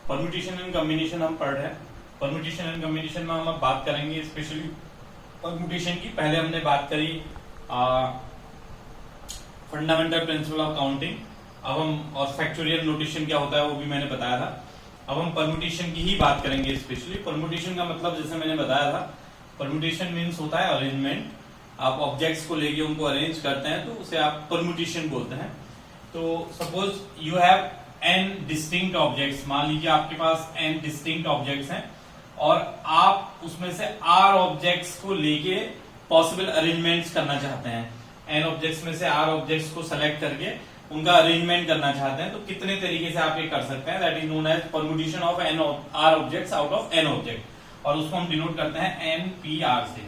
Permutation and combination हम पढ़ रहे हैं। परम्यूटेशन एंड कॉम्बिनेशन में हम अब बात करेंगे स्पेशली परम्यूटेशन की। पहले हमने बात करी फंडामेंटल प्रिंसिपल ऑफ काउंटिंग। अब हम और फैक्टोरियल नोटेशन क्या होता है वो भी मैंने बताया था। अब हम परम्यूटेशन की ही बात करेंगे स्पेशली। परम्यूटेशन का मतलब जैसे मैंने बताया था, परम्यूटेशन मीन्स होता है अरेंजमेंट। आप ऑब्जेक्ट्स को लेके उनको अरेंज करते हैं तो उसे आप परम्यूटेशन बोलते हैं। तो suppose you have n distinct objects, मान लीजिए आपके पास n डिस्टिंक्ट ऑब्जेक्ट्स हैं और आप उसमें से r ऑब्जेक्ट्स को लेके पॉसिबल अरेंजमेंट्स करना चाहते हैं। n ऑब्जेक्ट्स में से r ऑब्जेक्ट्स को सेलेक्ट करके उनका अरेंजमेंट करना चाहते हैं, तो कितने तरीके से आप ये कर सकते हैं, that is known as permutation of n r objects out of n object, और उसको हम डिनोट करते हैं npr से।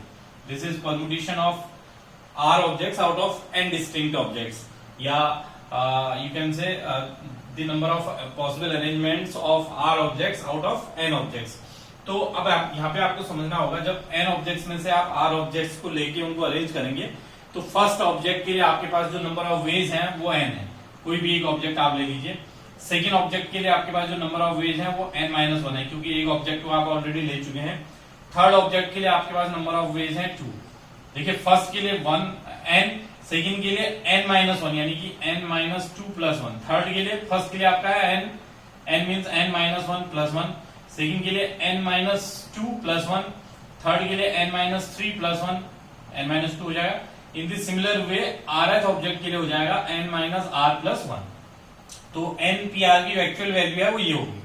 This is permutation of r objects out of n distinct objects, या you can say the number of possible arrangements of r objects out of n objects। तो अब यहाँ पे आपको समझना होगा, जब n ऑब्जेक्ट्स में से आप r ऑब्जेक्ट्स को लेके उनको अरेंज करेंगे तो फर्स्ट ऑब्जेक्ट के लिए आपके पास जो नंबर ऑफ वेज हैं वो n है। कोई भी एक ऑब्जेक्ट आप ले लीजिए। सेकेंड ऑब्जेक्ट के लिए आपके पास जो नंबर ऑफ वेज हैं वो n-1 है, क्योंकि एक ऑब्जेक्ट को आप ऑलरेडी ले चुके हैं। थर्ड ऑब्जेक्ट के लिए आपके पास नंबर ऑफ वेज है 2। देखिए फर्स्ट के लिए 1 n, सेकेंड के लिए n-1 यानी कि n-2 + 1। थर्ड के लिए, फर्स्ट के लिए आपका है n मींस n-1 + 1, सेकेंड के लिए n-2 + 1, थर्ड के लिए n-3 + 1, n-2 हो जाएगा। In this similar way rth object के लिए हो जाएगा n-r + 1। तो npr की एक्चुअल वैल्यू है वो ये होगी।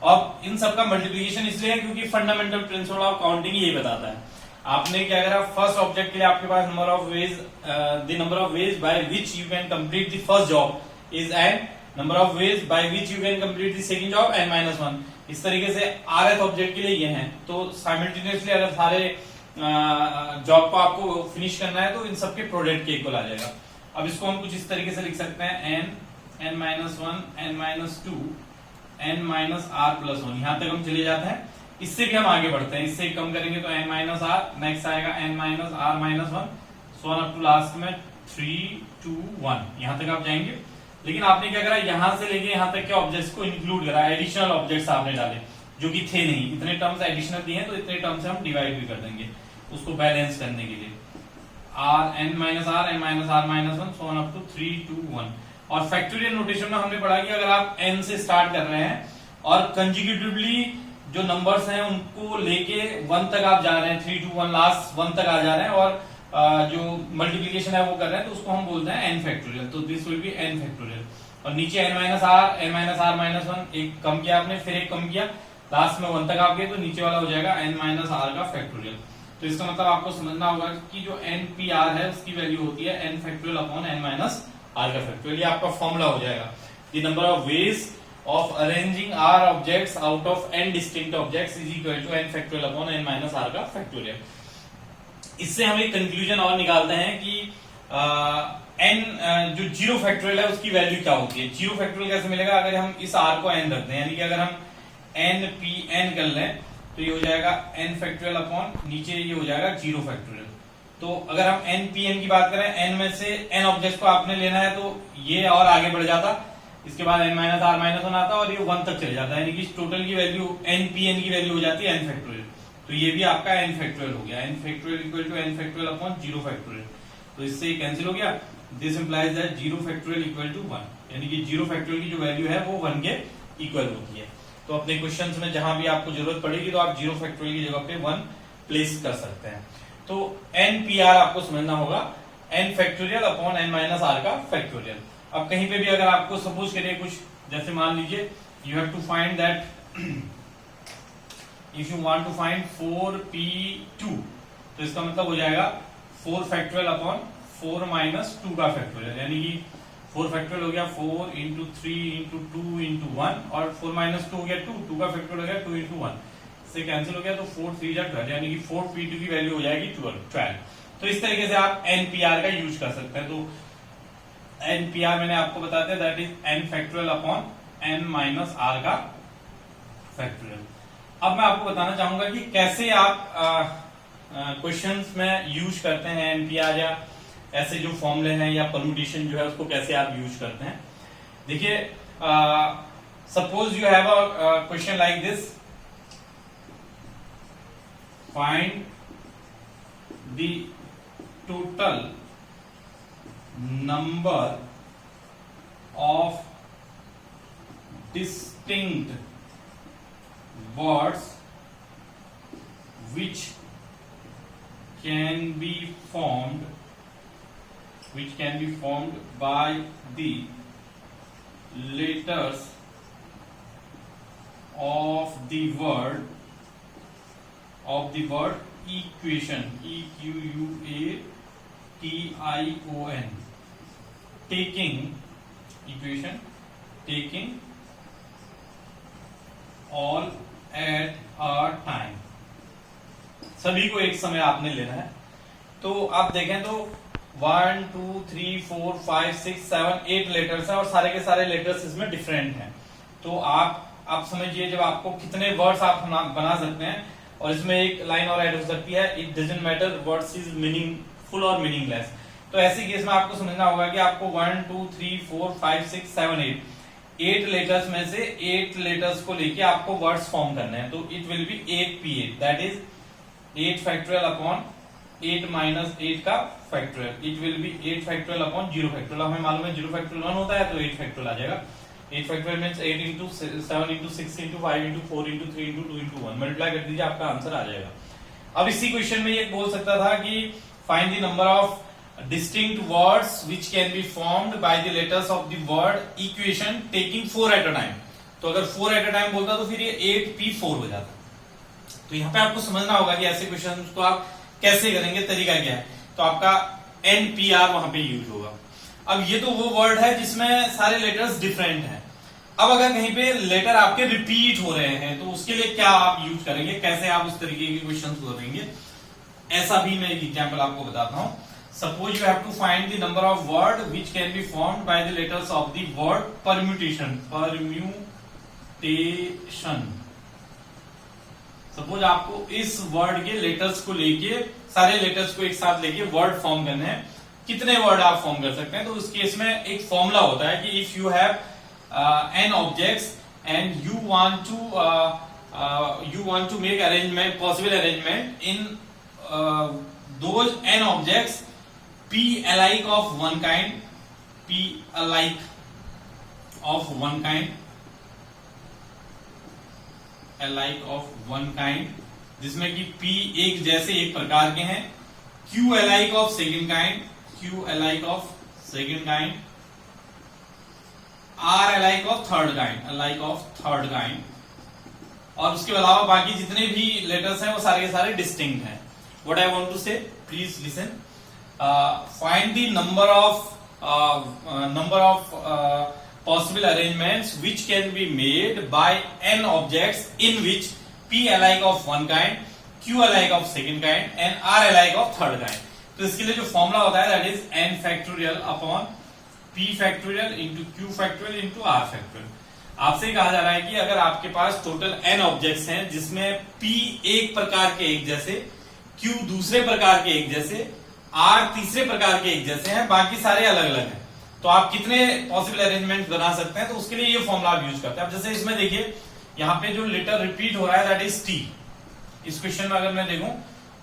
अब इन सबका मल्टीप्लीकेशन इसलिए है क्योंकि फंडामेंटल प्रिंसिपल ऑफ काउंटिंग यही बताता है। आपने क्या करा, फर्स्ट ऑब्जेक्ट के लिए आपके पास number of ways, the number of ways by which you can complete the first job is n, number of ways by which you can complete the second job n-1। इस तरीके से rth object के लिए ये हैं। तो simultaneously अगर सारे जॉब को आपको फिनिश करना है तो इन सबके प्रोडक्ट के इक्वल आ जाएगा। अब इसको हम कुछ इस तरीके से लिख सकते हैं n-1 n-2 n-r + 1। यहां तक हम चले जाते हैं। इससे भी हम आगे बढ़ते हैं, इससे कम करेंगे तो n-r, नेक्स्ट आएगा n-r-1, so up to last में 3 2 1, यहां तक आप जाएंगे। लेकिन आपने क्या करा, यहां से लेके यहां तक के ऑब्जेक्ट्स को इंक्लूड करा, एडिशनल ऑब्जेक्ट्स आपने डाले जो कि थे नहीं। इतने टर्म्स एडिशनल दिए हैं तो इतने टर्म्स से हम डिवाइड भी कर देंगे उसको बैलेंस करने के लिए। n-r n-r-1 so up to 3 2 1। और फैक्टोरियल नोटेशन में हमने पढ़ा कि अगर आप n से स्टार्ट कर रहे हैं और कंजिक्यूटिवली जो नंबर्स हैं उनको लेके 1 तक आप जा रहे हैं, 3 2 1 लास्ट 1 तक आ जा रहे हैं, और जो मल्टीप्लीकेशन है वो कर रहे हैं, तो उसको हम बोलते हैं n फैक्टोरियल। तो this will be n factorial. और नीचे n-r-1 एक कम किया आपने, फिर एक कम किया, लास्ट में 1 तक आप गए तो नीचे वाला हो जाएगा n-r का फैक्टोरियल। तो इसका मतलब आपको समझना होगा कि जो npr है उसकी वैल्यू होती है n फैक्टोरियल अपॉन n-r का फैक्टोरियल। ये आपका फॉर्मूला हो जाएगा। The number of veg of arranging r objects out of n distinct objects is equal to n factorial upon n-r का फैक्टोरियल। इससे हम एक कंक्लूजन और निकालते हैं कि n जो 0 फैक्टोरियल है उसकी वैल्यू क्या होती है। 0 फैक्टोरियल कैसे मिलेगा, अगर हम इस r को n रखते हैं, यानी कि अगर हम npn कर लें तो ये हो जाएगा n फैक्टोरियल अपॉन नीचे ये हो जाएगा 0 फैक्टोरियल। तो अगर हम npn की बात करें, n में से n ऑब्जेक्ट्स को आपने लेना है तो ये और आगे बढ़ जाता, इसके बाद n-r-1 आता और ये 1 तक चले जाता है, यानी कि टोटल की वैल्यू npn की वैल्यू हो जाती है n फैक्टोरियल। तो ये भी आपका n फैक्टोरियल हो गया, n factorial equal to n factorial upon 0 factorial. तो इससे ये कैंसिल हो गया। This implies that 0 factorial equal to 1, यानी कि 0 फैक्टोरियल की जो वैल्यू है वो 1 के इक्वल होती है। तो अपने क्वेश्चंस में जहां भी आपको जरूरत पड़ेगी तो आप 0 फैक्टोरियल की जगह पे 1 प्लेस कर सकते हैं। तो npr आपको समझना होगा, n फैक्टोरियल अपॉन n-r का फैक्टोरियल। अब कहीं पे भी अगर आपको सपोज करिए कुछ, जैसे मान लीजिए you have to find that if you want to find 4p2, तो इसका मतलब हो जाएगा 4 फैक्टोरियल अपॉन 4 - 2 का फैक्टोरियल, यानी कि 4 फैक्टोरियल हो गया 4 × 3 × 2 × 1, और 4 - 2 हो गया 2 का फैक्टोरियल हो गया 2 × 1, इससे कैंसिल हो गया। तो 4 3 जा 12, यानी कि 4p2 की वैल्यू हो जाएगी 12। तो इस तरीके से आप npr का यूज कर सकते हैं। तो npr मैंने आपको बताते हैं that is n factorial upon n-r का फैक्टोरियल। अब मैं आपको बताना चाहूंगा कि कैसे आप क्वेश्चंस में यूज करते हैं npr, या ऐसे जो फॉर्मूले हैं या परम्यूटेशन जो है उसको कैसे आप यूज करते हैं। देखिए Suppose you have a question like this. Find the total number of distinct words which can be formed by the letters of the word equation, EQUATION, taking all at a time. सभी को एक समय आपने लेना है। तो आप देखें तो 1 2 3 4 5 6 7 8 लेटर्स है और सारे के सारे लेटर्स इसमें डिफरेंट हैं। तो आप समझिए जब आपको कितने वर्ड्स आप बना सकते हैं और इसमें एक लाइन और ऐड हो सकती है, it doesn't matter words is meaningful और मीनिंगलेस। तो ऐसी केस में आपको समझना होगा कि आपको 1 2 3 4 5 6 7 8 लेटर्स में से 8 लेटर्स को लेके आपको वर्ड्स फॉर्म करने हैं। तो it will be 8p8, that is 8 factorial upon 8 minus 8 का factorial. It will be 8 factorial upon 0 factorial. हमें मालूम है 0 फैक्टोरियल 1 होता है, तो 8 फैक्टोरियल आ जाएगा। 8 factorial means 8 into 7 into 6 into 5 into 4 into 3 into 2 into 1 multiply कर दीजिए, आपका आंसर आ जाएगा। अब इसी क्वेश्चन में ये बोल सकता था कि find the number of distinct words which can be formed by the letters of the word equation taking 4 at a time। तो अगर 4 at a time बोलता तो फिर ये 8p4 हो जाता। तो यहाँ पे आपको समझना होगा कि ऐसे क्वेश्चन को आप कैसे करेंगे, तरीका क्या है। तो आपका NPR वहां पे यूज होगा। अब ये तो वो वर्ड है जिसमें सारे लेटर्स डिफरेंट हैं। अब अगर कहीं पे लेटर आपके रिपीट हो रहे हैं तो उसके लिए क्या आप यूज करेंगे, कैसे आप उस तरीके के क्वेश्चन करेंगे, ऐसा भी मैं एक एग्जाम्पल आपको बताता हूं। Suppose you have to find the number of word which can be formed by the letters of the word permutation। Suppose आपको इस वर्ड के लेटर्स को लेके, सारे लेटर्स को एक साथ लेके वर्ड फॉर्म करने हैं। कितने वर्ड आप फॉर्म कर सकते हैं? तो उस केस में एक फॉर्मूला होता है कि if you have n objects and you want to make arrangement, possible arrangement in those n objects, p alike of one kind, जिसमें कि p एक जैसे एक प्रकार के हैं, q alike of second kind, r alike of third kind, और उसके अलावा बाकी जितने भी लेटर्स हैं वो सारे के सारे डिस्टिंक्ट हैं। व्हाट आई वांट टू से, please listen. Find the number of possible arrangements which can be made by n objects in which p alike of one kind, q alike of second kind and r alike of third kind। तो इसके लिए जो formula होता है that is n factorial upon p factorial into q factorial into r factorial। आपसे कहा जा रहा है कि अगर आपके पास टोटल n ऑब्जेक्ट्स हैं जिसमें p एक प्रकार के एक जैसे, q दूसरे प्रकार के एक जैसे, R तीसरे प्रकार के एक जैसे हैं, बाकी सारे अलग अलग हैं, तो आप कितने पॉसिबल अरेंजमेंट बना सकते हैं। तो उसके लिए ये फॉर्मूला आप यूज करते हैं। अब जैसे इसमें देखिए यहाँ पे जो लेटर रिपीट हो रहा है दैट इज T। इस क्वेश्चन में अगर मैं देखूं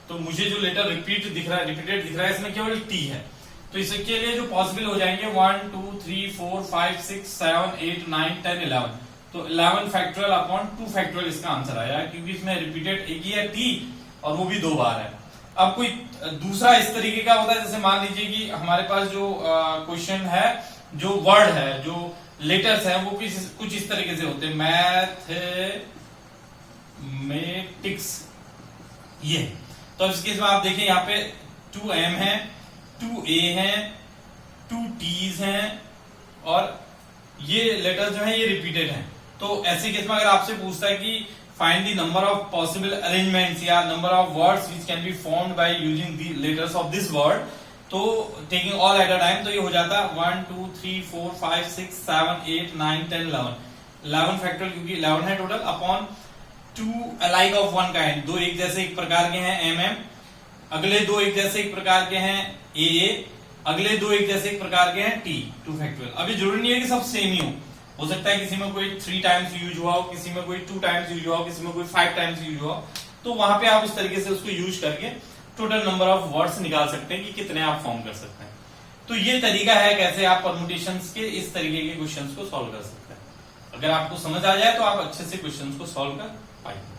तो मुझे जो लेटर रिपीटेड दिख रहा है इसमें केवल T है। तो इसके लिए जो पॉसिबल हो जाएंगे 1 2 3 4 5 6 7 8 9 10 11। तो 11 फैक्टोरियल अपॉन 2 फैक्टोरियल इसका आंसर आया, क्योंकि इसमें रिपीटेड एक ही है T और वो भी 2 बार है। अब कोई दूसरा इस तरीके का होता है, जैसे मान लीजिए कि हमारे पास जो क्वेश्चन है, जो वर्ड है, जो लेटर्स है वो कुछ इस तरीके से होते हैं, मैथमेटिक्स ये। तो इस केस में आप देखिए यहाँ पे 2m है, 2a है, 2t's हैं और ये लेटर्स जो है ये रिपीटेड हैं। तो ऐसे केस में अगर आपसे पूछता है कि find the number of possible arrangements या number of words which can be formed by using the letters of this word, तो taking all at a time, तो ये हो जाता 1 2 3 4 5 6 7 8 9 10 11 फैक्टोरियल, क्योंकि 11 है total, upon 2 alike of one kind, दो एक जैसे एक प्रकार के हैं mm, अगले दो एक जैसे एक प्रकार के हैं AA, अगले दो एक जैसे एक प्रकार के हैं T 2 फैक्टोरियल। अभी जरूरी नहीं है कि सब सेम ही हो, हो सकता है किसी में कोई 3 टाइम्स यूज हुआ हो, किसी में कोई 2 टाइम्स यूज हुआ हो, किसी में कोई 5 टाइम्स यूज हुआ हो। तो वहां पे आप उस तरीके से उसको यूज करके टोटल नंबर ऑफ वर्ड्स निकाल सकते हैं कि कितने आप फॉर्म कर सकते हैं। तो ये तरीका है कैसे आप परमुटेशंस के इस तरीके के क्वेश्चंस को सॉल्व कर सकते हैं। अगर आपको समझ आ जाए तो आप अच्छे से क्वेश्चंस को सॉल्व कर पाएंगे।